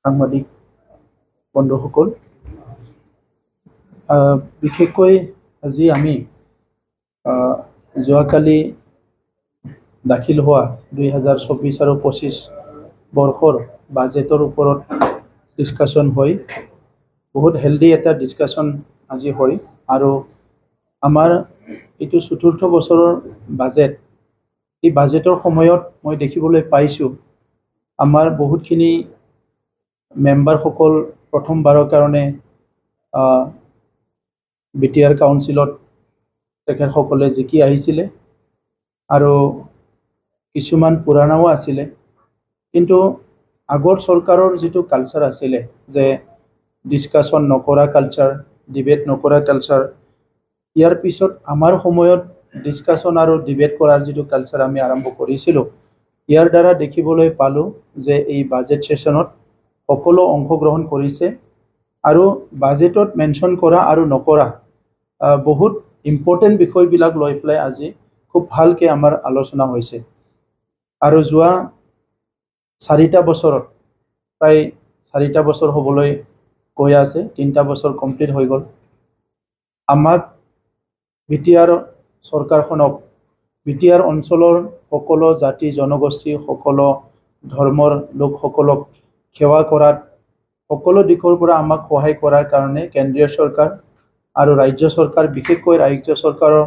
সাংবাদিক বন্ধুসকল, বিশেষকৈ আজি আমি যোৱাকালি দাখিল হোৱা 2024 আৰু 25 বৰ্ষৰ বাজেটৰ ওপৰত ডিছকাশ্যন হয়। বহুত হেল্ডি এটা ডিছকাশ্যন আজি হয় আৰু আমাৰ এইটো চতুৰ্থ বছৰৰ বাজেট। এই বাজেটৰ সময়ত মই দেখিবলৈ পাইছোঁ আমাৰ বহুতখিনি মেম্বাৰসকল প্ৰথমবাৰৰ কাৰণে BTR কাউন্সিলত তেখেতসকলে জিকি আহিছিলে আৰু কিছুমান পুৰাণাও আছিলে, কিন্তু আগৰ চৰকাৰৰ যিটো কালচাৰ আছিলে যে ডিছকাশ্যন নকৰা কালচাৰ, ডিবেট নকৰা কালচাৰ, ইয়াৰ পিছত আমাৰ সময়ত ডিছকাশ্যন আৰু ডিবেট কৰাৰ যিটো কালচাৰ আমি আৰম্ভ কৰিছিলোঁ, ইয়াৰ দ্বাৰা দেখিবলৈ পালোঁ যে এই বাজেট ছেশ্যনত সকলো অংশগ্ৰহণ কৰিছে আৰু বাজেটত মেনশ্যন কৰা আৰু নকৰা বহুত ইম্পৰ্টেণ্ট বিষয়বিলাক লৈ পেলাই আজি খুব ভালকৈ আমাৰ আলোচনা হৈছে। আৰু যোৱা 4টা বছৰত প্ৰায় 4টা বছৰ হ'বলৈ গৈ আছে, 3টা বছৰ কমপ্লিট হৈ গ'ল। আমাক BTR চৰকাৰখনক BTR অঞ্চলৰ সকলো জাতি জনগোষ্ঠী, সকলো ধৰ্মৰ লোকসকলক সেৱা কৰাত সকলো দিশৰ পৰা আমাক সহায় কৰাৰ কাৰণে কেন্দ্ৰীয় চৰকাৰ আৰু ৰাজ্য চৰকাৰ, বিশেষকৈ ৰাজ্য চৰকাৰৰ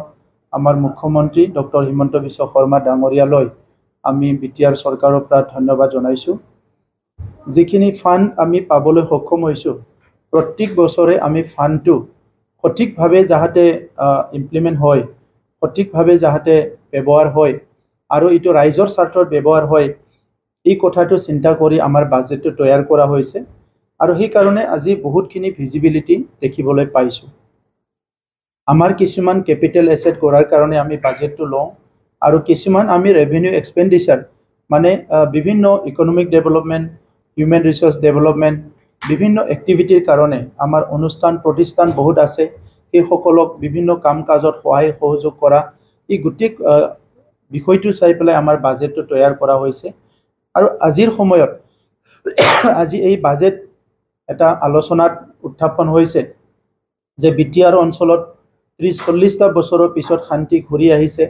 আমাৰ মুখ্যমন্ত্ৰী ডক্টৰ হিমন্ত বিশ্ব শৰ্মা ডাঙৰীয়ালৈ আমি BTR চৰকাৰৰ পৰা ধন্যবাদ জনাইছোঁ। যিখিনি ফাণ্ড আমি পাবলৈ সক্ষম হৈছোঁ, প্ৰত্যেক বছৰে আমি ফাণ্ডটো সঠিকভাৱে যাতে ইমপ্লিমেণ্ট হয়, সঠিকভাৱে যাতে ব্যৱহাৰ হয় আৰু এইটো ৰাইজৰ স্বাৰ্থত ব্যৱহাৰ হয়, এই কথাটো চিন্তা কৰি আমাৰ বাজেটটো তৈয়াৰ কৰা হৈছে আৰু সেইকাৰণে আজি বহুতখিনি ভিজিবিলিটি দেখিবলৈ পাইছোঁ। আমাৰ কিছুমান কেপিটেল এছেট কৰাৰ কাৰণে আমি বাজেটটো লওঁ আৰু কিছুমান আমি ৰেভিনিউ এক্সপেণ্ডিচাৰ মানে বিভিন্ন economic development, human resource development, বিভিন্ন এক্টিভিটিৰ কাৰণে আমাৰ অনুষ্ঠান প্ৰতিষ্ঠান বহুত আছে, সেইসকলক বিভিন্ন কাম কাজত সহায় সহযোগ কৰা, এই গোটেই বিষয়টো চাই পেলাই আমাৰ বাজেটটো তৈয়াৰ কৰা হৈছে। আৰু আজিৰ সময়ত আজি এই বাজেট এটা আলোচনাত উত্থাপন হৈছে যে BTR অঞ্চলত 30-40টা বছৰৰ পিছত শান্তি ঘূৰি আহিছে।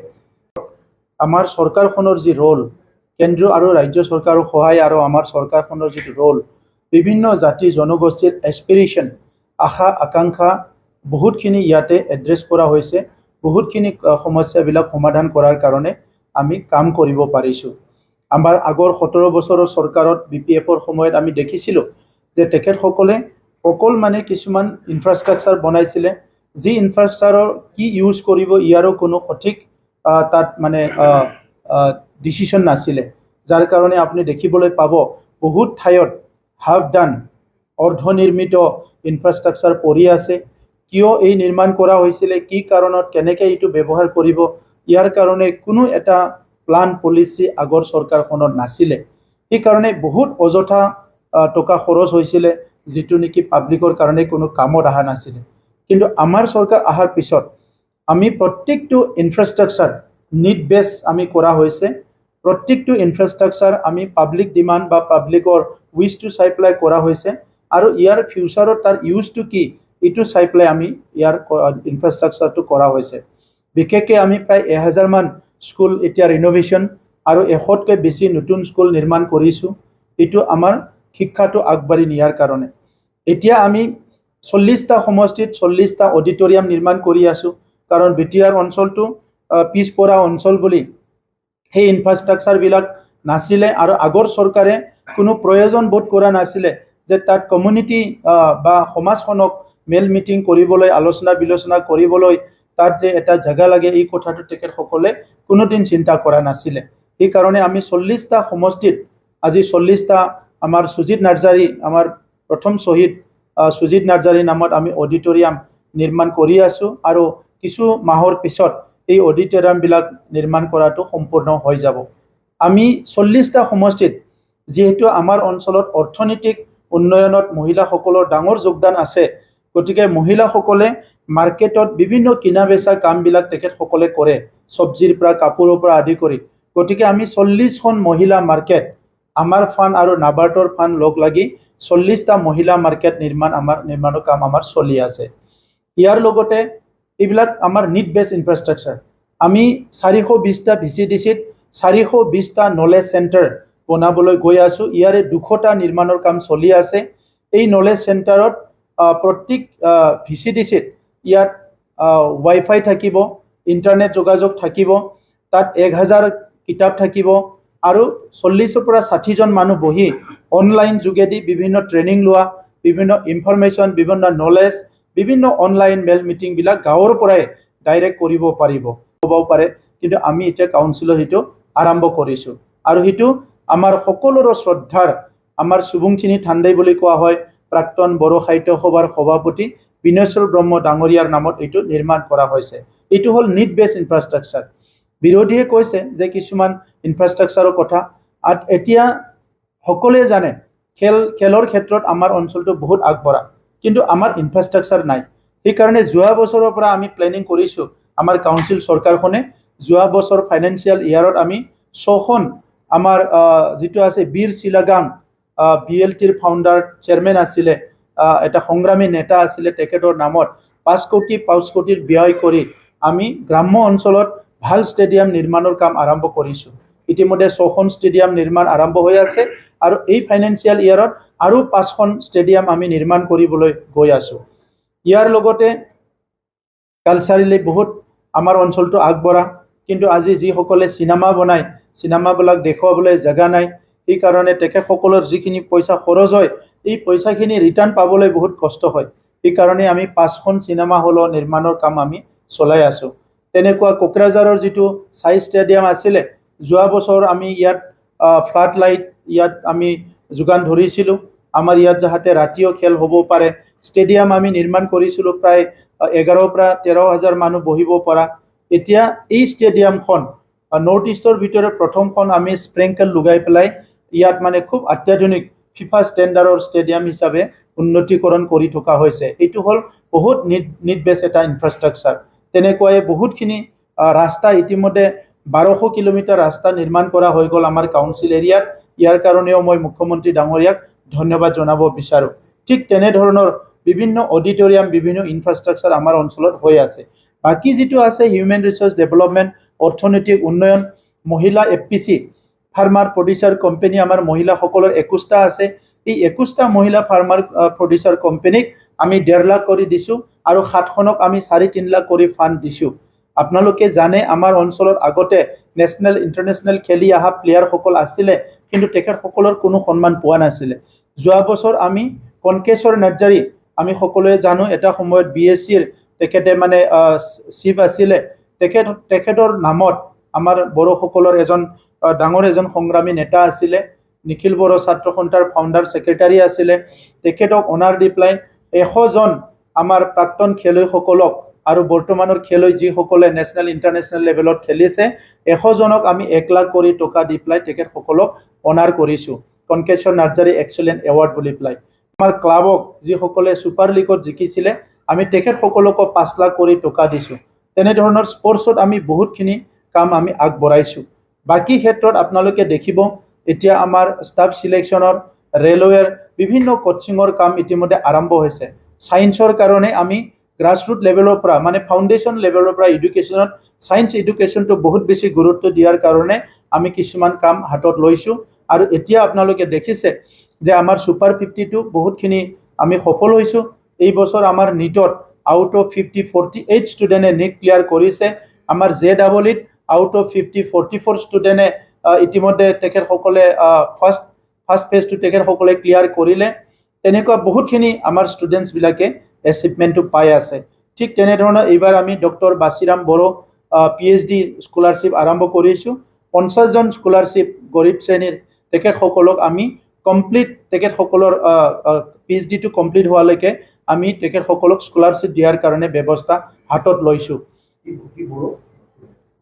আমাৰ চৰকাৰখনৰ যি ৰোল, কেন্দ্ৰীয় আৰু ৰাজ্য চৰকাৰৰ সহায় আৰু আমাৰ চৰকাৰখনৰ যিটো ৰোল, বিভিন্ন জাতি জনগোষ্ঠীৰ এছপিৰেশ্যন, আশা আকাংক্ষা বহুতখিনি ইয়াতে এড্ৰেছ কৰা হৈছে, বহুতখিনি সমস্যাবিলাক সমাধান কৰাৰ কাৰণে আমি কাম কৰিব পাৰিছোঁ। আমাৰ আগৰ 17 বছৰৰ চৰকাৰত BPFৰ সময়ত আমি দেখিছিলোঁ যে তেখেতসকলে অকল মানে কিছুমান ইনফ্ৰাষ্ট্ৰাকচাৰ বনাইছিলে, যি ইনফ্ৰাষ্ট্ৰাকচাৰৰ কি ইউজ কৰিব ইয়াৰো কোনো সঠিক তাত মানে ডিচিশ্যন নাছিলে, যাৰ কাৰণে আপুনি দেখিবলৈ পাব বহুত ঠাইত হাফ ডান অৰ্ধনিৰ্মিত ইনফ্ৰাষ্ট্ৰাকচাৰ পৰি আছে। কিয় এই নিৰ্মাণ কৰা হৈছিলে, কি কাৰণত, কেনেকৈ এইটো ব্যৱহাৰ কৰিব, ইয়াৰ কাৰণে কোনো এটা প্লান পলিচি আগৰ চৰকাৰখনত নাছিলে। সেইকাৰণে বহুত অযথা টকা খৰচ হৈছিলে, যিটো নেকি পাব্লিকৰ কাৰণে কোনো কামত অহা নাছিলে। কিন্তু আমাৰ চৰকাৰ অহাৰ পিছত আমি প্ৰত্যেকটো ইনফ্ৰাষ্ট্ৰাকচাৰ নিড বেছ আমি কৰা হৈছে, প্ৰত্যেকটো ইনফ্ৰাষ্ট্ৰাকচাৰ আমি পাব্লিক ডিমাণ্ড বা পাব্লিকৰ উইচটো চাই পেলাই কৰা হৈছে আৰু ইয়াৰ ফিউচাৰত তাৰ ইউজটো কি এইটো চাই পেলাই আমি ইয়াৰ ইনফ্ৰাষ্ট্ৰাকচাৰটো কৰা হৈছে। বিশেষকৈ আমি প্ৰায় 1000মান স্কুল এতিয়া ৰিন'ভেশ্যন আৰু 100তকৈ বেছি নতুন স্কুল নিৰ্মাণ কৰিছোঁ, এইটো আমাৰ শিক্ষাটো আগবাঢ়ি নিয়াৰ কাৰণে। এতিয়া আমি 40টা সমষ্টিত 40টা অডিটৰিয়াম নিৰ্মাণ কৰি আছোঁ, কাৰণ BTR অঞ্চলটো পিছপৰা অঞ্চল বুলি সেই ইনফ্ৰাষ্ট্ৰাকচাৰবিলাক নাছিলে আৰু আগৰ চৰকাৰে কোনো প্ৰয়োজন বোধ কৰা নাছিলে যে তাত কমিউনিটি বা সমাজখনক মেল মিটিং কৰিবলৈ, আলোচনা বিলোচনা কৰিবলৈ তাত যে এটা জেগা লাগে, এই কথাটো তেখেতসকলে কোনোদিন চিন্তা কৰা নাছিলে। সেইকাৰণে আমি 40টা সমষ্টিত আজি 40টা আমাৰ সুজিত নাৰ্জাৰী, আমাৰ প্ৰথম শ্বহীদ সুজিত নাৰ্জাৰী নামত আমি অডিটৰিয়াম নিৰ্মাণ কৰি আছোঁ আৰু কিছু মাহৰ পিছত এই অডিটৰিয়ামবিলাক নিৰ্মাণ কৰাটো সম্পূৰ্ণ হৈ যাব। আমি 40টা সমষ্টিত যিহেতু আমাৰ অঞ্চলত অৰ্থনৈতিক উন্নয়নত মহিলাসকলৰ ডাঙৰ যোগদান আছে, গতিকে মহিলাসকলে মাৰ্কেটত বিভিন্ন কিনা বেচা কামবিলাক তেখেতসকলে কৰে, চব্জিৰ পৰা কাপোৰৰ পৰা আদি কৰি। গতিকে আমি 40খন মহিলা মাৰ্কেট আমাৰ ফাণ্ড আৰু নাবাৰ্ডৰ ফাণ্ড লগ লাগি 40টা মহিলা মাৰ্কেট নিৰ্মাণৰ কাম আমাৰ চলি আছে। ইয়াৰ লগতে এইবিলাক আমাৰ নিড বেছ ইনফ্ৰাষ্ট্ৰাকচাৰ, আমি 420টা VCDCত 420টা নলেজ চেণ্টাৰ বনাবলৈ গৈ আছোঁ। ইয়াৰে 200টা নিৰ্মাণৰ কাম চলি আছে। এই নলেজ চেণ্টাৰত প্ৰত্যেক VCDCত ইয়াত ৱাইফাই থাকিব, ইণ্টাৰনেট যোগাযোগ থাকিব, তাত 1000 কিতাপ থাকিব আৰু 40ৰ পৰা 60জন মানুহ বহি অনলাইন যোগেদি বিভিন্ন ট্ৰেইনিং লোৱা, বিভিন্ন ইনফৰমেশ্যন, বিভিন্ন নলেজ, বিভিন্ন অনলাইন মেল মিটিংবিলাক গাঁৱৰ পৰাই ডাইৰেক্ট কৰিব হ'ব পাৰে। কিন্তু আমি এতিয়া কাউন্সিলৰ সেইটো আৰম্ভ কৰিছোঁ আৰু সেইটো আমাৰ সকলোৰে শ্ৰদ্ধাৰ আমাৰ শুভংচিনী ঠাণ্ডাই বুলি কোৱা হয় প্ৰাক্তন বড়ো সাহিত্য সভাৰ সভাপতি বিনয়েশ্বৰ ব্ৰহ্ম ডাঙৰীয়াৰ নামত এইটো নিৰ্মাণ কৰা হৈছে। এইটো হ'ল নিড বেছ ইনফ্ৰাষ্ট্ৰাকচাৰ। বিৰোধীয়ে কৈছে যে কিছুমান ইনফ্ৰাষ্ট্ৰাকচাৰৰ কথা। এতিয়া সকলোৱে জানে খেলৰ ক্ষেত্ৰত আমাৰ অঞ্চলটো বহুত আগবঢ়া, কিন্তু আমাৰ ইনফ্ৰাষ্ট্ৰাকচাৰ নাই। সেইকাৰণে যোৱা বছৰৰ পৰা আমি প্লেনিং কৰিছোঁ, আমাৰ কাউন্সিল চৰকাৰখনে যোৱা বছৰ ফাইনেন্সিয়েল ইয়াৰত আমি 6খন আমাৰ যিটো আছে বীৰ চিলাগাং BLTৰ ফাউণ্ডাৰ চেয়াৰমেন আছিলে, এটা সংগ্ৰামী নেতা আছিলে, তেখেতৰ নামত 5 কোটিৰ ব্যয় কৰি আমি গ্ৰাম্য অঞ্চলত ভাল ষ্টেডিয়াম নিৰ্মাণৰ কাম আৰম্ভ কৰিছোঁ। ইতিমধ্যে 6খন ষ্টেডিয়াম নিৰ্মাণ আৰম্ভ হৈ আছে আৰু এই ফাইনেন্সিয়েল ইয়াৰত আৰু 5খন ষ্টেডিয়াম আমি নিৰ্মাণ কৰিবলৈ গৈ আছোঁ। ইয়াৰ লগতে কালচাৰেলি বহুত আমাৰ অঞ্চলটো আগবঢ়া, কিন্তু আজি যিসকলে চিনেমা বনায়, চিনেমাবিলাক দেখুৱাবলৈ জেগা নাই। সেইকাৰণে তেখেতসকলৰ যিখিনি পইচা খৰচ হয়, এই পইচাখিনি ৰিটাৰ্ণ পাবলৈ বহুত কষ্ট হয়। সেইকাৰণে আমি 5খন চিনেমা হলৰ নিৰ্মাণৰ কাম আমি চলাই আছোঁ। তেনেকুৱা কোকৰাঝাৰৰ যিটো চাই ষ্টেডিয়াম আছিলে, যোৱা বছৰ আমি ইয়াত ফ্লাড লাইট ইয়াত আমি যোগান ধৰিছিলোঁ, আমাৰ ইয়াত যাতে ৰাতিও খেল হ'ব পাৰে। ষ্টেডিয়াম আমি নিৰ্মাণ কৰিছিলোঁ প্ৰায় 11,000 পৰা 13,000 মানুহ বহিব পৰা। এতিয়া এই ষ্টেডিয়ামখন নৰ্থ ইষ্টৰ ভিতৰত প্ৰথমখন আমি স্প্ৰিংকেল লগাই পেলাই ইয়াত মানে খুব অত্যাধুনিক ফিফা ষ্টেণ্ডাৰ্ডৰ ষ্টেডিয়াম হিচাপে উন্নতিকৰণ কৰি থকা হৈছে। এইটো হ'ল বহুত নিড বেছ এটা ইনফ্ৰাষ্ট্ৰাকচাৰ। তেনেকুৱাই বহুতখিনি ৰাস্তা ইতিমধ্যে 1200 কিলোমিটাৰ ৰাস্তা নিৰ্মাণ কৰা হৈ গ'ল আমাৰ কাউন্সিল এৰিয়াত। ইয়াৰ কাৰণেও মই মুখ্যমন্ত্ৰী ডাঙৰীয়াক ধন্যবাদ জনাব বিচাৰোঁ। ঠিক তেনেধৰণৰ বিভিন্ন অডিটৰিয়াম, বিভিন্ন ইনফ্ৰাষ্ট্ৰাকচাৰ আমাৰ অঞ্চলত হৈ আছে। বাকী যিটো আছে হিউমেন ৰিচোৰ্চ ডেভেলপমেণ্ট, অৰ্থনৈতিক উন্নয়ন, মহিলা FPC ফাৰ্মাৰ প্ৰডিউচাৰ কোম্পানী আমাৰ মহিলাসকলৰ 21টা আছে। এই 21টা মহিলা ফাৰ্মাৰ প্ৰডিউচাৰ কোম্পানীক আমি 1.5 লাখ কৰি দিছোঁ আৰু 7খনক আমি 3.5 লাখ কৰি ফাণ্ড দিছোঁ। আপোনালোকে জানে আমাৰ অঞ্চলত আগতে নেশ্যনেল ইণ্টাৰনেশ্যনেল খেলি অহা প্লেয়াৰসকল আছিলে, কিন্তু তেখেতসকলৰ কোনো সন্মান পোৱা নাছিলে। যোৱা বছৰ আমি কনকেশ্বৰ নাৰ্জাৰী, আমি সকলোৱে জানো এটা সময়ত BSCৰ তেখেতে মানে চিফ আছিলে, তেখেতৰ নামত আমাৰ বড়োসকলৰ ডাঙৰ এজন সংগ্ৰামী নেতা আছিলে, নিখিল বড়ো ছাত্ৰ সন্থাৰ ফাউণ্ডাৰ ছেক্ৰেটাৰী আছিলে। তেখেতক অনাৰ দি পেলাই 100জন আমাৰ প্ৰাক্তন খেলুৱৈসকলক আৰু বৰ্তমানৰ খেলুৱৈ যিসকলে নেশ্যনেল ইণ্টাৰনেশ্যনেল লেভেলত খেলিছে, 100জনক আমি 1 লাখ কৰি টকা দি পেলাই তেখেতসকলক অনাৰ কৰিছোঁ, কনকেশ্বৰ নাৰ্জাৰী এক্সেলেণ্ট এৱাৰ্ড বুলি পেলাই। আমাৰ ক্লাবক যিসকলে ছুপাৰ লীগত জিকিছিলে, আমি তেখেতসকলকো 5 লাখ কৰি টকা দিছোঁ। তেনেধৰণৰ স্পৰ্টছত আমি বহুতখিনি কাম আমি আগবঢ়াইছোঁ। বাকী ক্ষেত্ৰত আপোনালোকে দেখিব এতিয়া আমাৰ ষ্টাফ চিলেকশ্যনৰ, ৰেলৱেৰ বিভিন্ন কোচিঙৰ কাম ইতিমধ্যে আৰম্ভ হৈছে। ছায়েন্সৰ কাৰণে আমি গ্ৰাছৰুট লেভেলৰ পৰা মানে ফাউণ্ডেশ্যন লেভেলৰ পৰা এডুকেশ্যনত ছায়েন্স এডুকেশ্যনটো বহুত বেছি গুৰুত্ব দিয়াৰ কাৰণে আমি কিছুমান কাম হাতত লৈছোঁ। আৰু এতিয়া আপোনালোকে দেখিছে যে আমাৰ ছুপাৰ 52 বহুতখিনি আমি সফল হৈছোঁ। এই বছৰ আমাৰ নিটত আউট অফ 50 48 ষ্টুডেণ্টে নিট ক্লিয়াৰ কৰিছে। আমাৰ JEEত আউট অফ 50 44 ষ্টুডেণ্টে ইতিমধ্যে তেখেতসকলে ফাৰ্ষ্ট ফেজটো তেখেতসকলে ক্লিয়াৰ কৰিলে। তেনেকুৱা বহুতখিনি আমাৰ ষ্টুডেণ্টছবিলাকে এচিভমেণ্টটো পাই আছে। ঠিক তেনেধৰণৰ এইবাৰ আমি ডক্টৰ বাছিৰাম বড়ো PhD স্কলাৰশ্বিপ আৰম্ভ কৰিছোঁ। 50জন স্কলাৰশ্বিপ গৰীব শ্ৰেণীৰ তেখেতসকলক আমি কমপ্লিট তেখেতসকলৰ PhDটো কমপ্লিট হোৱালৈকে আমি তেখেতসকলক স্কলাৰশ্বিপ দিয়াৰ কাৰণে ব্যৱস্থা হাতত লৈছোঁ।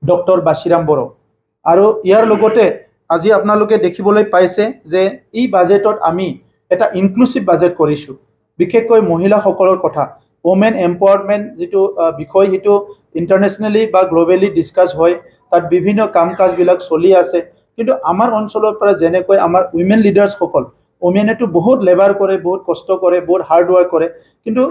ডক্টৰ বাছিৰাম বড়ো। আৰু ইয়াৰ লগতে আজি আপোনালোকে দেখিবলৈ পাইছে যে এই বাজেটত আমি এটা ইনক্লুচিভ বাজেট কৰিছোঁ। বিশেষকৈ মহিলাসকলৰ কথা, ওমেন এম্পাৱাৰমেণ্ট যিটো বিষয়, সেইটো ইণ্টাৰনেশ্যনেলি বা গ্ল'বেলি ডিছকাছ হয়, তাত বিভিন্ন কাম কাজবিলাক চলি আছে। কিন্তু আমাৰ অঞ্চলৰ পৰা যেনেকৈ আমাৰ উইমেন লিডাৰ্ছসকল, ওমেনেতো বহুত লেবাৰ কৰে, বহুত কষ্ট কৰে, বহুত হাৰ্ড ৱৰ্ক কৰে, কিন্তু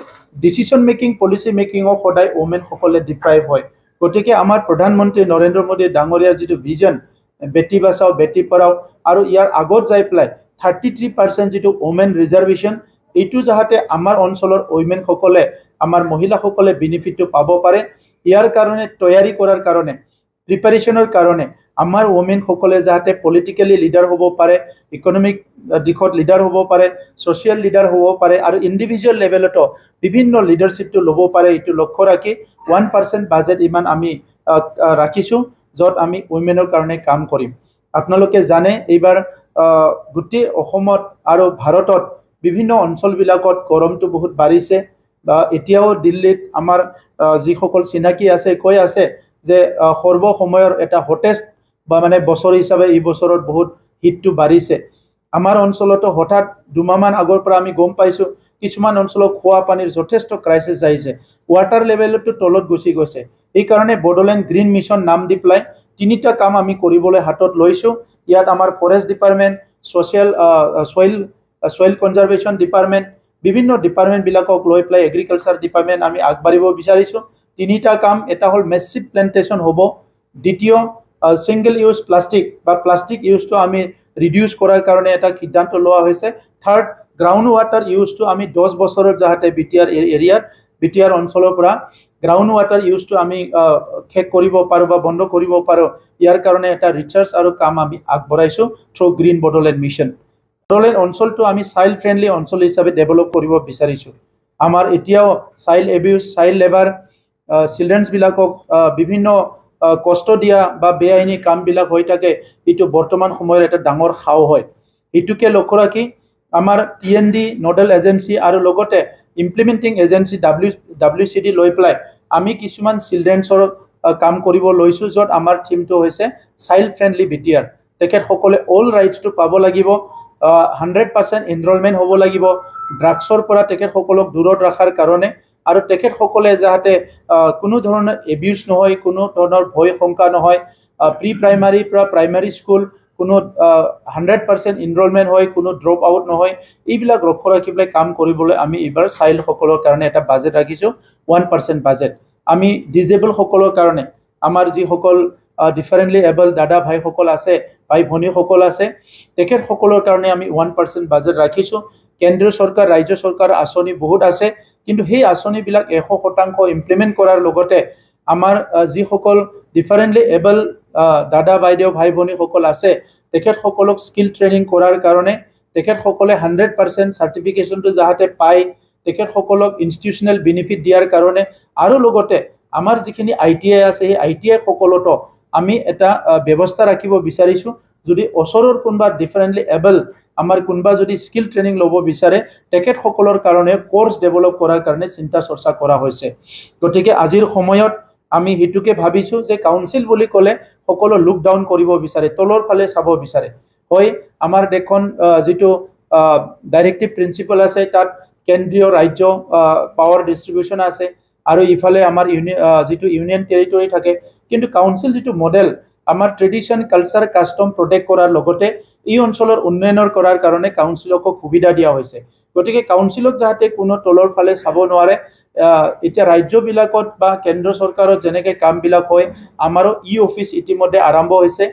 ডিচিশ্যন মেকিং, পলিচি মেকিঙক সদায় ওমেনসকলে ডিপ্ৰাইভ হয়। গতিকে আমাৰ প্ৰধানমন্ত্ৰী নৰেন্দ্ৰ মোদী ডাঙৰীয়াৰ যিটো ভিজন, বেটি বাচাও বেটি পঢ়াও, আৰু ইয়াৰ আগত যাই পেলাই 33% যিটো ওমেন ৰিজাৰ্ভেশ্যন, এইটো যাতে আমাৰ অঞ্চলৰ ওমেনসকলে, আমাৰ মহিলাসকলে বেনিফিটটো পাব পাৰে, ইয়াৰ কাৰণে তৈয়াৰী কৰাৰ কাৰণে, প্ৰিপাৰেশ্যনৰ কাৰণে আমাৰ ওমেনসকলে যাতে পলিটিকেলি লিডাৰ হ'ব পাৰে, ইকনমিক দিশত লিডাৰ হ'ব পাৰে, ছ'চিয়েল লিডাৰ হ'ব পাৰে, আৰু ইণ্ডিভিজুৱেল লেভেলতো বিভিন্ন লিডাৰশ্বিপটো ল'ব পাৰে, এইটো লক্ষ্য ৰাখি 1% বাজেট ইমান আমি ৰাখিছোঁ, য'ত আমি ওমেনৰ কাৰণে কাম কৰিম। আপোনালোকে জানে এইবাৰ গোটেই অসমত আৰু ভাৰতত বিভিন্ন অঞ্চলবিলাকত গৰমটো বহুত বাঢ়িছে। এতিয়াও দিল্লীত আমাৰ যিসকল চিনাকি আছে কৈ আছে যে সৰ্ব সময়ৰ এটা হটেষ্ট বা মানে বছৰ হিচাপে এই বছৰত বহুত হিটটো বাঢ়িছে। আমাৰ অঞ্চলতো হঠাৎ দুমাহমান আগৰ পৰা আমি গম পাইছোঁ কিছুমান অঞ্চলত খোৱা পানীৰ যথেষ্ট ক্ৰাইচিছ আহিছে, ৱাটাৰ লেভেলতো তলত গুচি গৈছে। এইকাৰণে বড়োলেণ্ড গ্ৰীণ মিছন নাম দি পেলাই 3টা কাম আমি কৰিবলৈ হাতত লৈছোঁ। ইয়াত আমাৰ forest department, soil conservation department, বিভিন্ন ডিপাৰ্টমেণ্টবিলাকক লৈ পেলাই এগ্ৰিকালচাৰ ডিপাৰ্টমেণ্ট আমি আগবাঢ়িব বিচাৰিছোঁ। 3টা কাম, এটা হ'ল মেছিভ প্লেণ্টেশ্যন হ'ব, দ্বিতীয় ছিংগল ইউজ প্লাষ্টিক বা প্লাষ্টিক ইউজটো আমি ৰিডিউচ কৰাৰ কাৰণে এটা সিদ্ধান্ত লোৱা হৈছে। থাৰ্ড, গ্ৰাউণ্ড ৱাটাৰ ইউজটো আমি 10 বছৰত যাতে বিটিআৰ অঞ্চলৰ পৰা গ্ৰাউণ্ড ৱাটাৰ ইউজটো আমি শেষ কৰিব পাৰোঁ বা বন্ধ কৰিব পাৰোঁ, ইয়াৰ কাৰণে এটা ৰিচাৰ্চ আৰু কাম আমি আগবঢ়াইছোঁ through green Bodoland mission. Bodoland অঞ্চলটো আমি চাইল্ড ফ্ৰেণ্ডলি অঞ্চল হিচাপে ডেভেলপ কৰিব বিচাৰিছোঁ। আমাৰ এতিয়াও চাইল্ড এবিউজ, চাইল্ড লেবাৰ, চিলড্ৰেনছবিলাকক বিভিন্ন কষ্ট দিয়া বা বেআইনী কামবিলাক হৈ থাকে, এইটো বৰ্তমান সময়ৰ এটা ডাঙৰ খাও হয়। এইটোকে লক্ষ্য ৰাখি আমাৰ TND নডেল এজেঞ্চি আৰু লগতে ইমপ্লিমেণ্টিং এজেঞ্চি WCD লৈ পেলাই আমি কিছুমান চিলড্ৰেনছৰ কাম কৰিব লৈছোঁ, য'ত আমাৰ থিমটো হৈছে চাইল্ড ফ্ৰেণ্ডলি বিটিআৰ। তেখেতসকলে অল ৰাইটছটো পাব লাগিব, 100% এনৰলমেণ্ট হ'ব লাগিব, ড্ৰাগছৰ পৰা তেখেতসকলক দূৰত ৰখাৰ কাৰণে, আৰু তেখেতসকলে যাতে কোনো ধৰণৰ এবিউজ নহয়, কোনো ধৰণৰ ভয় শংকা নহয়, প্ৰি প্ৰাইমাৰীৰ পৰা প্ৰাইমাৰী স্কুল কোনো 100% এনৰলমেণ্ট হয়, কোনো ড্ৰপ আউট নহয়, এইবিলাক লক্ষ্য ৰাখি পেলাই কাম কৰিবলৈ আমি এইবাৰ চাইল্ডসকলৰ কাৰণে এটা বাজেট ৰাখিছোঁ, 1% বাজেট। আমি ডিজেবলসকলৰ কাৰণে, আমাৰ যিসকল ডিফাৰেণ্টলি এবল দাদা ভাইসকল আছে, ভাই ভনীসকল আছে, তেখেতসকলৰ কাৰণে আমি 1% বাজেট ৰাখিছোঁ। কেন্দ্ৰীয় চৰকাৰ, ৰাজ্য চৰকাৰ আঁচনি বহুত আছে, কিন্তু সেই আঁচনিবিলাক 100% ইমপ্লিমেণ্ট কৰাৰ লগতে আমাৰ যিসকল ডিফাৰেণ্টলি এবল দাদা বাইদেউ ভাই ভনীসকল আছে, তেখেতসকলক স্কিল ট্ৰেইনিং কৰাৰ কাৰণে, তেখেতসকলে 100% চাৰ্টিফিকেশ্যনটো যাতে পায়, তেখেতসকলক ইনষ্টিটিউচনেল বেনিফিট দিয়াৰ কাৰণে, আৰু লগতে আমাৰ যিখিনি ITI আছে, সেই ITI সকলতো আমি এটা ব্যৱস্থা ৰাখিব বিচাৰিছোঁ। যদি ওচৰৰ কোনোবা ডিফাৰেণ্টলি এবল আমাৰ কোনোবা যদি স্কিল ট্ৰেইনিং ল'ব বিচাৰে, তেখেতসকলৰ কাৰণে কোৰ্চ ডেভেলপ কৰাৰ কাৰণে চিন্তা চৰ্চা কৰা হৈছে। গতিকে আজিৰ সময়ত আমি সেইটোকে ভাবিছোঁ যে কাউন্সিল বুলি ক'লে সকলো লুক ডাউন কৰিব বিচাৰে, তলৰ ফালে চাব বিচাৰে। হয়, আমাৰ দেশখন যিটো ডাইৰেক্টিভ প্ৰিন্সিপাল আছে, তাত কেন্দ্ৰীয় ৰাজ্য পাৱাৰ ডিষ্ট্ৰিবিউশ্যন আছে, আৰু ইফালে আমাৰ যিটো ইউনিয়ন টেৰিটৰী থাকে। কিন্তু কাউন্সিল যিটো মডেল, আমাৰ ট্ৰেডিশ্যন, কালচাৰ, কাষ্টম প্ৰটেক্ট কৰাৰ লগতে এই অঞ্চলৰ উন্নয়নৰ কৰাৰ কাৰণে কাউন্সিলকো সুবিধা দিয়া হৈছে। গতিকে কাউন্সিলক যাতে কোনো তলৰ ফালে চাব নোৱাৰে। এতিয়া ৰাজ্যবিলাকত বা কেন্দ্ৰ চৰকাৰত যেনেকৈ কামবিলাক হয়, আমাৰো অফিচ ইতিমধ্যে আৰম্ভ হৈছে।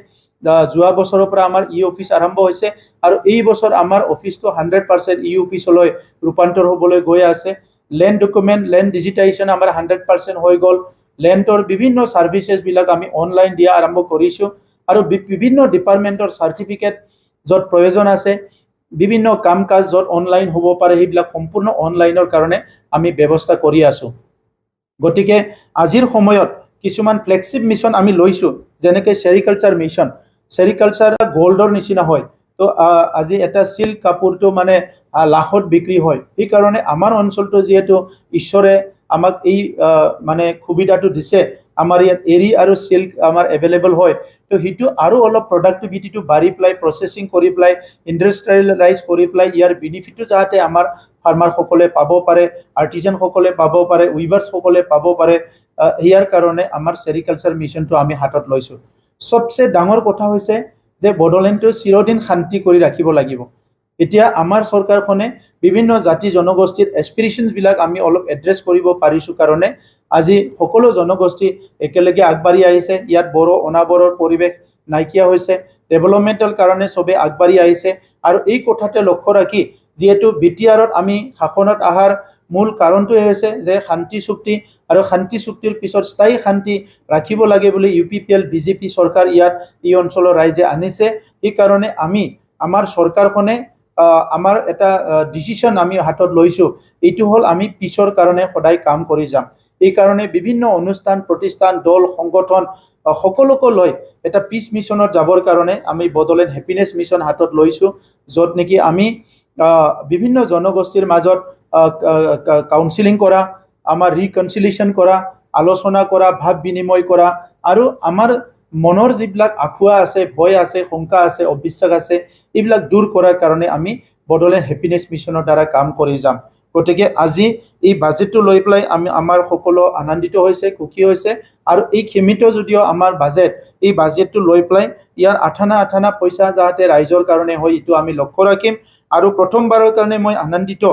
যোৱা বছৰৰ পৰা আমাৰ অফিচ আৰম্ভ হৈছে, আৰু এই বছৰ আমাৰ অফিচটো 100% অফিচলৈ ৰূপান্তৰ হ'বলৈ গৈ আছে। লেণ্ড ডকুমেণ্ট, লেণ্ড ডিজিটাইজেশ্যন আমাৰ 100% হৈ গ'ল। লেণ্ডৰ বিভিন্ন ছাৰ্ভিচেছবিলাক আমি অনলাইন দিয়া আৰম্ভ কৰিছোঁ, আৰু বিভিন্ন ডিপাৰ্টমেণ্টৰ চাৰ্টিফিকেট য'ত প্ৰয়োজন আছে, বিভিন্ন কাম কাজ য'ত অনলাইন হ'ব পাৰে, সেইবিলাক সম্পূৰ্ণ অনলাইনৰ কাৰণে আমি ব্যৱস্থা কৰি আছোঁ। গতিকে আজিৰ সময়ত কিছুমান ফ্লেগশ্বিপ মিছন আমি লৈছোঁ, যেনেকৈ চেৰিকালচাৰ মিছন। চেৰিকালচাৰ গ'ল্ডৰ নিচিনা হয়, তো আজি এটা চিল্ক কাপোৰটো মানে লাখত বিক্ৰী হয়। সেইকাৰণে আমাৰ অঞ্চলটো যিহেতু ঈশ্বৰে আমাক এই মানে সুবিধাটো দিছে, আমাৰ ইয়াত এৰী আৰু চিল্ক আমাৰ এভেইলেবল হয়, তো সেইটো আৰু অলপ প্ৰডাক্টিভিটিটো বাঢ়ি পেলাই, প্ৰচেছিং কৰি পেলাই, ইণ্ডাষ্ট্ৰিয়েলাইজ কৰি পেলাই ইয়াৰ বেনিফিটটো যাতে আমাৰ ফাৰ্মাৰসকলে পাব পাৰে, আৰ্টিজানসকলে পাব পাৰে, উইভাৰ্ছসকলে পাব পাৰে, ইয়াৰ কাৰণে আমাৰ চেৰিকালচাৰ মিছনটো আমি হাতত লৈছোঁ। চবচে ডাঙৰ কথা হৈছে যে বড়োলেণ্ডটো চিৰদিন শান্তি কৰি ৰাখিব লাগিব। এতিয়া আমাৰ চৰকাৰখনে বিভিন্ন জাতি জনগোষ্ঠীৰ এস্পিৰেশ্যনছবিলাক আমি অলপ এড্ৰেছ কৰিব পাৰিছোঁ কাৰণে আজি সকলো জনগোষ্ঠী একেলগে আগবাঢ়ি আহিছে। ইয়াত বড়ো অনাবৰৰ পৰিৱেশ নাইকিয়া হৈছে, ডেভেলপমেণ্টৰ কাৰণে চবে আগবাঢ়ি আহিছে। আৰু এই কথাতে লক্ষ্য ৰাখি যিহেতু BTRত আমি শাসনত অহাৰ মূল কাৰণটোৱে হৈছে যে শান্তি চুক্তি, আৰু শান্তি চুক্তিৰ পিছত স্থায়ী শান্তি ৰাখিব লাগে বুলি UPPL BJP চৰকাৰ ইয়াত এই অঞ্চলৰ ৰাইজে আনিছে। সেইকাৰণে আমি আমাৰ চৰকাৰখনে আমাৰ এটা ডিচিশ্যন আমি হাতত লৈছোঁ, এইটো হ'ল আমি পিছৰ কাৰণে সদায় কাম কৰি যাম। এই কাৰণে বিভিন্ন অনুষ্ঠান প্ৰতিষ্ঠান দল সংগঠন সকলোকে লৈ এটা পিছ মিছনত যাবৰ কাৰণে আমি বড়োলেণ্ড হেপিনেছ মিছন হাতত লৈছোঁ, য'ত নেকি আমি বিভিন্ন জনগোষ্ঠীৰ মাজত কাউন্সিলিং কৰা, আমাৰ ৰিকনচিলিয়েশ্যন কৰা, আলোচনা কৰা, ভাৱ বিনিময় কৰা, আৰু আমাৰ মনৰ যিবিলাক আঁখুৱা আছে, ভয় আছে, শংকা আছে, অবিশ্বাস আছে, এইবিলাক দূৰ কৰাৰ কাৰণে আমি বড়োলেণ্ড হেপিনেছ মিছনৰ দ্বাৰা কাম কৰি যাম। গতিকে আজি এই বাজেটটো লৈ পেলাই আমাৰ সকলো আনন্দিত হৈছে, সুখী হৈছে। আৰু এই সীমিত যদিও আমাৰ বাজেট, এই বাজেটটো লৈ পেলাই ইয়াৰ আঠানা পইচা যাতে ৰাইজৰ কাৰণে হয়, এইটো আমি লক্ষ্য ৰাখিম। আৰু প্ৰথমবাৰৰ কাৰণে মই আনন্দিত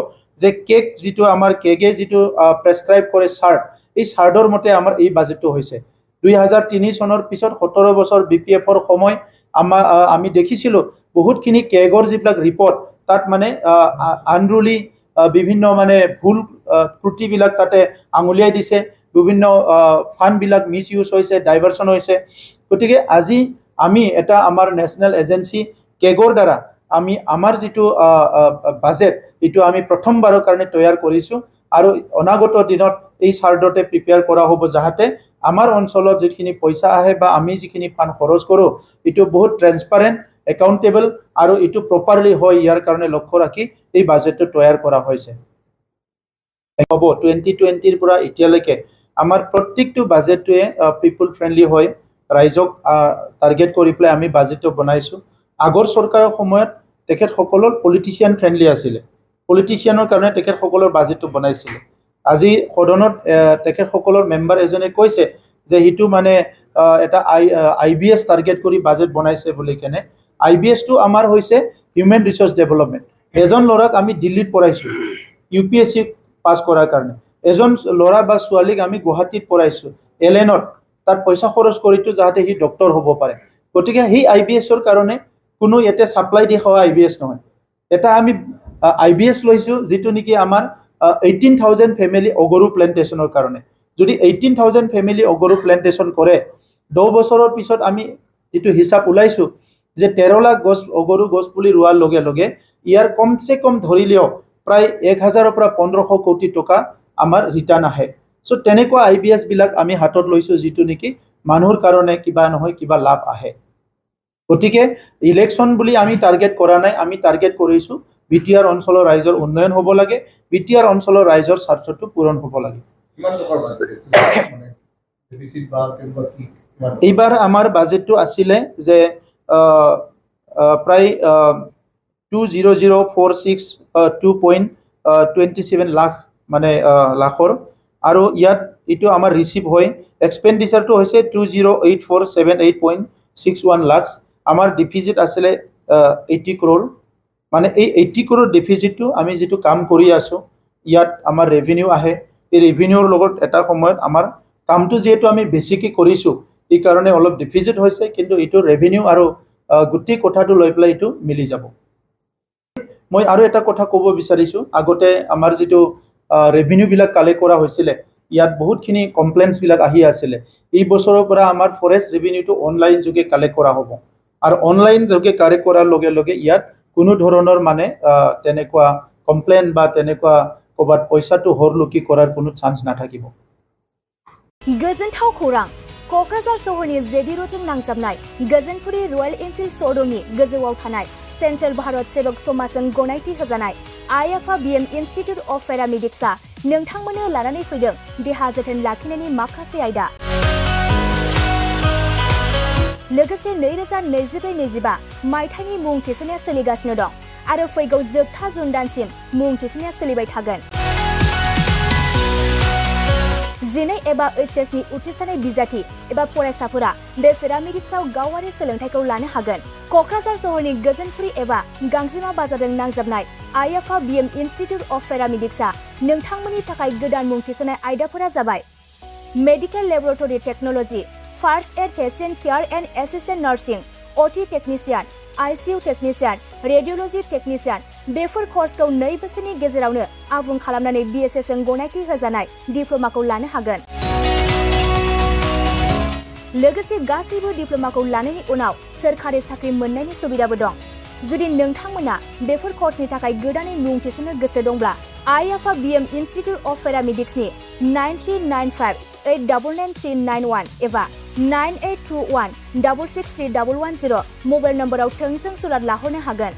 যে কেক যিটো আমাৰ কেগে যিটো প্ৰেছক্ৰাইব কৰে চাৰ্ট, এই চাৰ্টৰ মতে আমাৰ এই বাজেটটো হৈছে। 2003 চনৰ পিছত 17 বছৰ BPFৰ সময় আমি দেখিছিলোঁ বহুতখিনি কেগৰ যিবিলাক ৰিপৰ্ট, তাত মানে আনৰুলি বিভিন্ন মানে ভুল ত্ৰুটিবিলাক তাতে আঙুলিয়াই দিছে, বিভিন্ন ফাণ্ডবিলাক মিছ ইউজ হৈছে, ডাইভাৰ্চন হৈছে। গতিকে আজি আমি এটা আমাৰ নেশ্যনেল এজেঞ্চি কেগৰ দ্বাৰা আমি আমাৰ যিটো বাজেট, এইটো আমি প্ৰথমবাৰৰ কাৰণে তৈয়াৰ কৰিছোঁ। আৰু অনাগত দিনত এই চাৰ্টতে প্ৰিপেয়াৰ কৰা হ'ব, যাহাতে আমাৰ অঞ্চলত যিখিনি পইচা আহে বা আমি যিখিনি ফাণ্ড খৰচ কৰোঁ, এইটো বহুত ট্ৰেন্সপাৰেণ্ট, একাউণ্টেবল আৰু এইটো প্ৰপাৰলি হয়। ইয়াৰ কাৰণে লক্ষ্য ৰাখি এই বাজেটটো তৈয়াৰ কৰা হৈছে। হ'ব 2020ৰ পৰা এতিয়ালৈকে আমাৰ প্ৰত্যেকটো বাজেটটোৱে পিপুল ফ্ৰেণ্ডলি হয়, ৰাইজক টাৰ্গেট কৰি পেলাই আমি বাজেটটো বনাইছোঁ। আগৰ চৰকাৰৰ সময়ত তেখেতসকলৰ পলিটিচিয়ান ফ্ৰেণ্ডলি আছিলে, পলিটিচিয়ানৰ কাৰণে তেখেতসকলৰ বাজেটটো বনাইছিলে। আজি সদনত তেখেতসকলৰ মেম্বাৰ এজনে কৈছে যে সেইটো মানে এটা IBS টাৰ্গেট কৰি বাজেট বনাইছে বুলি কেনে। IBSটো আমাৰ হৈছে হিউমেন ৰিচোৰ্চ ডেভেলপমেণ্ট। এজন ল'ৰাক আমি দিল্লীত পঢ়াইছোঁ UPSC পাছ কৰাৰ কাৰণে, এজন ল'ৰা বা ছোৱালীক আমি গুৱাহাটীত পঢ়াইছোঁ LNত, তাত পইচা খৰচ কৰিছোঁ যাতে সি ডক্টৰ হ'ব পাৰে। গতিকে সেই IBSৰ কাৰণে কোনো ইয়াতে ছাপ্লাই দি খোৱা IBS নহয়। এটা আমি IBS লৈছোঁ যিটো নেকি আমাৰ 18,000 ফেমিলি অগৰু প্লেণ্টেশ্যনৰ কাৰণে। যদি 18,000 ফেমিলি অগৰু প্লেণ্টেশ্যন কৰে, 10 বছৰৰ পিছত আমি যিটো হিচাপ ওলাইছোঁ যে 13 লাখ গছ অগৰু গছ পুলি ৰোৱাৰ লগে লগে ইয়াৰ কমচে কম ধৰিলেও প্ৰায় 1000ৰ পৰা 1500 কোটি টকা আমাৰ ৰিটাৰ্ণ আহে। চ' তেনেকুৱা IBSবিলাক আমি হাতত লৈছোঁ, যিটো নেকি মানুহৰ কাৰণে কিবা নহয় কিবা লাভ আহে। গতিকে ইলেকশ্যন বুলি আমি টাৰ্গেট কৰা নাই, আমি টাৰ্গেট কৰিছোঁ BTR অঞ্চলৰ ৰাইজৰ উন্নয়ন হ'ব লাগে, BTR অঞ্চলৰ ৰাইজৰ স্বাৰ্থটো পূৰণ হ'ব লাগে। এইবাৰ আমাৰ বাজেটটো আছিলে যে প্ৰায় 2,0,462.27 লাখ মানে লাখৰ, আৰু ইয়াত এইটো আমাৰ ৰিচিভ হয়। এক্সপেণ্ডিচাৰটো হৈছে 2,08478.61 লাখ। আমাৰ ডিফিজিট আছিলে 80 crore। মানে এই 80 crore ডিফিজিটটো আমি যিটো কাম কৰি আছোঁ, ইয়াত আমাৰ ৰেভিনিউ আহে। এই ৰেভিনিউৰ লগত এটা সময়ত আমাৰ কামটো যিহেতু আমি বেছিকৈ কৰিছোঁ, এই কাৰণে অলপ ডিফিজিট হৈছে, কিন্তু এইটো ৰেভিনিউ আৰু গোটেই কথাটো লৈ পেলাই এইটো মিলি যাব। মই আৰু এটা কথা ক'ব বিচাৰিছোঁ, আগতে আমাৰ যিটো ৰেভিনিউবিলাক কালেক্ট কৰা হৈছিলে, ইয়াত বহুতখিনি কমপ্লেইনছবিলাক আহি আছিলে। এই বছৰৰ পৰা আমাৰ ফৰেষ্ট ৰেভিনিউটো অনলাইন যোগে কালেক্ট কৰা হ'ব, আৰু অনলাইন যোগে কালেক্ট কৰাৰ লগে লগে ইয়াত কোনো ধৰণৰ মানে তেনেকুৱা কমপ্লেইন বা তেনেকুৱা ক'ৰবাত পইচাটো হৰলুকি কৰাৰ কোনো চান্স নাথাকিব। गोजोनथाव खौरां क'क्राझार सहरनि जेडि र'डजों नांजाबनाय गोजोनपुरी रयेल एनफिल्ड श'रुमनि गोजौआव थानाय सेन्ट्रेल भारत सेवक समाजजों गनायथि होजानाय IFA BM इन्स्टिट्युट अफ पेरामेडिक्सआ नोंथांमोननो लानानै फैदों देहा जोथोन लाखिनायनि माखासे आयदा। लोगोसे 2024-25 मायथाइनि मुं थिसननाया सोलिगासिनो दं आरो फैगौ जोबथा जुन दानसिम मुं थिसननाया सोलिबाय थागोन। जिनै एबा HS नि उथ्रिसारनाय बिजाथि एबा फरायसाफोरा बे पेरामेडिक्सआव गावारि सोलोंथायखौ लानो हागोन। क'क्राझार सहरनि गोजोनफुरि एबा गांजिमा बाजारजों नांजाबनाय आइ-आफा BM इनस्टिट्युट अफ पेरामेडिक्सआ नोंथांमोननि थाखाय गोदान मुं थिसननाय आयदाफोरा जाबाय medical laboratory technology, first aid patient care and assistant nursing, OT technician, ICU technician, radiology technician. बेफोर कर्सखौ 2 बोसोरनि गेजेरावनो आबुं खालामनानै BSS जों गनायथि होजानाय डिप्ल'माखौ लानो हागोन। लोगोसे गासैबो डिप्ल'माखौ लानायनि उनाव सोरखारि साख्रि मोननायनि सुबिदाबो दं। जुदि नोंथांमोना बेफोर कर्सनि थाखाय गोदानै मुं थिसननो गोसो दंब्ला आइ-आफा BM इनस्टिट्युट अफ पेरामेडिक्सनि 9395899391 एबा 9821663110 मबाइल नम्बराव थोंजों सुलाद लाहरनो हागोन।